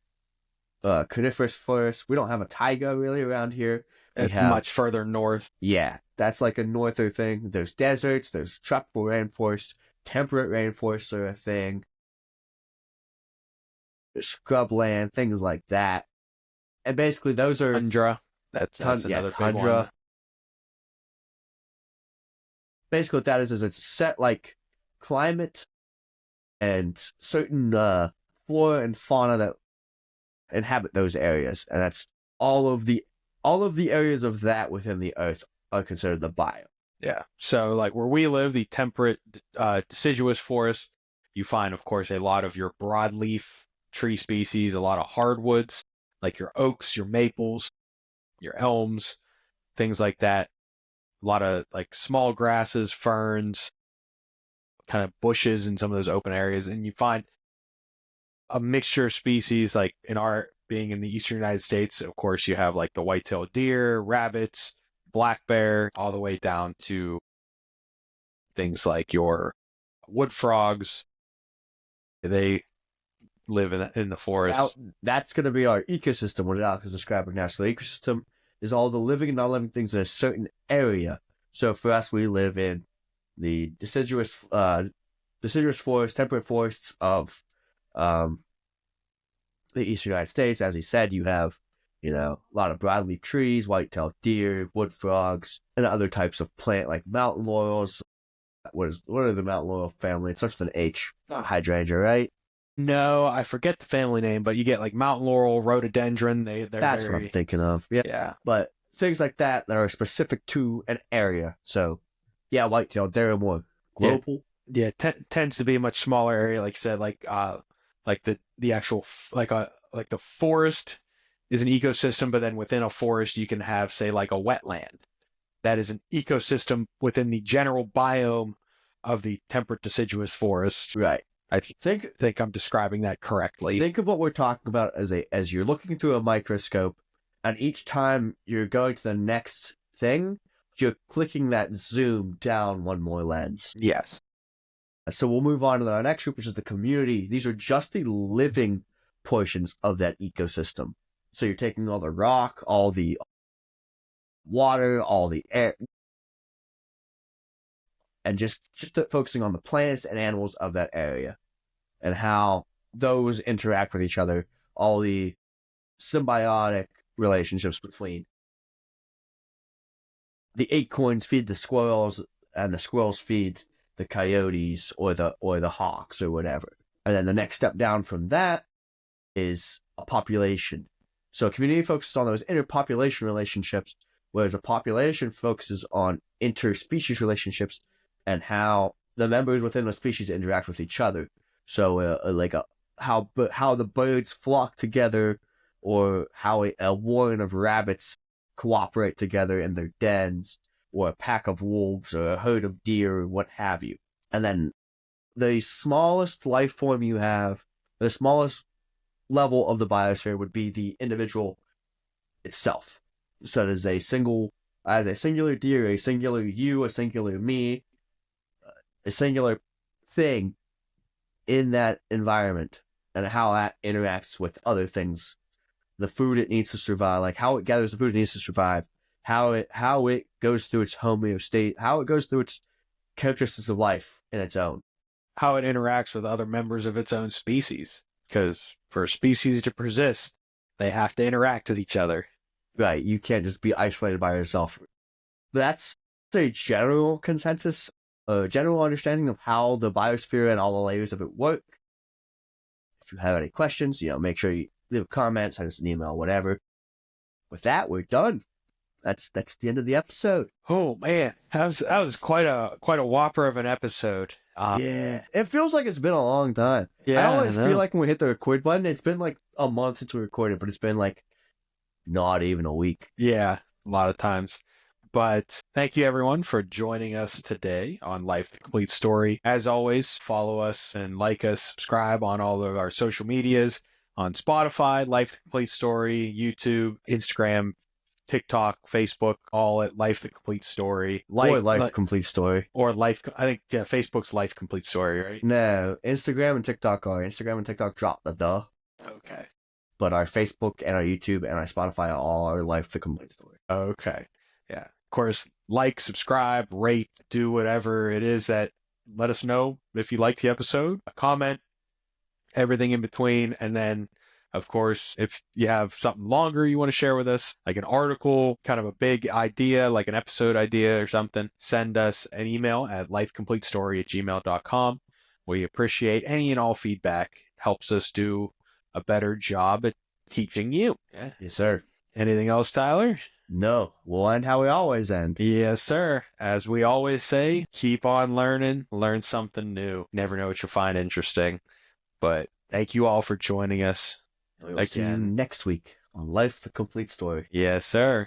coniferous forest. We don't have a taiga really around here. It's much further north. Yeah, that's like a norther thing. There's deserts, there's tropical rainforest, temperate rainforests are a thing. There's scrubland, things like that. And basically those are tundra. That's another big one. Basically what that is it's set like climate and certain flora and fauna that inhabit those areas, and that's all of the areas of that within the Earth are considered the biome. Yeah. So like where we live, the temperate deciduous forest, you find, of course, a lot of your broadleaf tree species, a lot of hardwoods, like your oaks, your maples, your elms, things like that. A lot of like small grasses, ferns, kind of bushes in some of those open areas. And you find a mixture of species, like in our being in the eastern United States, of course, you have like the white-tailed deer, rabbits, black bear, all the way down to things like your wood frogs. They live in the forest. Now, that's going to be our ecosystem, what Alex is describing now. So the ecosystem is all the living and non-living things in a certain area. So for us, we live in the deciduous forest, temperate forests of the eastern United States. As he said, you have, a lot of broadleaf trees, white-tailed deer, wood frogs, and other types of plant like mountain laurels. What are the mountain laurel family? It starts with an H. Not hydrangea, right? No, I forget the family name, but you get like mountain laurel, rhododendron. That's what I'm thinking of. Yeah. But things like that are specific to an area. So, yeah, white-tailed, they're more global. Yeah, tends to be a much smaller area, like you said, like the actual like the forest is an ecosystem, but then within a forest you can have, say, like a wetland. That is an ecosystem within the general biome of the temperate deciduous forest. Right. I think I'm describing that correctly. Think of what we're talking about as you're looking through a microscope, and each time you're going to the next thing, you're clicking that zoom down one more lens. Yes. So we'll move on to our next group, which is the community. These are just the living portions of that ecosystem. So you're taking all the rock, all the water, all the air, and just focusing on the plants and animals of that area and how those interact with each other, all the symbiotic relationships between the acorns feed the squirrels and the squirrels feed the coyotes or the hawks or whatever. And then the next step down from that is a population. So a community focuses on those interpopulation relationships, whereas a population focuses on interspecies relationships and how the members within the species interact with each other. So how the birds flock together, or how a warren of rabbits cooperate together in their dens, or a pack of wolves, or a herd of deer, or what have you. And then the smallest life form you have, the smallest level of the biosphere would be the individual itself. So as a singular deer, a singular you, a singular me, a singular thing in that environment, and how that interacts with other things, the food it needs to survive, like how it gathers the food it needs to survive, how it goes through its homeostasis, how it goes through its characteristics of life in its own. How it interacts with other members of its own species. Because for a species to persist, they have to interact with each other. Right, you can't just be isolated by yourself. That's a general consensus, a general understanding of how the biosphere and all the layers of it work. If you have any questions, make sure you leave a comment, send us an email, whatever. With that, we're done. That's the end of the episode. Oh man, that was quite a whopper of an episode. Yeah, it feels like it's been a long time. Yeah, I always feel like when we hit the record button, it's been like a month since we recorded, but it's been like not even a week. Yeah, a lot of times. But thank you everyone for joining us today on Life the Complete Story. As always, follow us and like us, subscribe on all of our social medias, on Spotify, Life the Complete Story, YouTube, Instagram, TikTok, Facebook, all at Life the Complete Story. Or Life Complete Story. Or Life, I think, yeah, Facebook's Life Complete Story, right? No, Instagram and TikTok are. Instagram and TikTok drop the. Okay. But our Facebook and our YouTube and our Spotify are all our Life the Complete Story. Okay. Yeah. Of course, like, subscribe, rate, do whatever it is that let us know if you liked the episode. A comment, everything in between, and then of course, if you have something longer you want to share with us, like an article, kind of a big idea, like an episode idea or something, send us an email at lifecompletestory@gmail.com. We appreciate any and all feedback. It helps us do a better job at teaching you. Yeah. Yes, sir. Anything else, Tyler? No. We'll end how we always end. Yes, sir. As we always say, keep on learning, learn something new. Never know what you'll find interesting. But thank you all for joining us. We'll see you next week on Life the Complete Story. Yes, sir.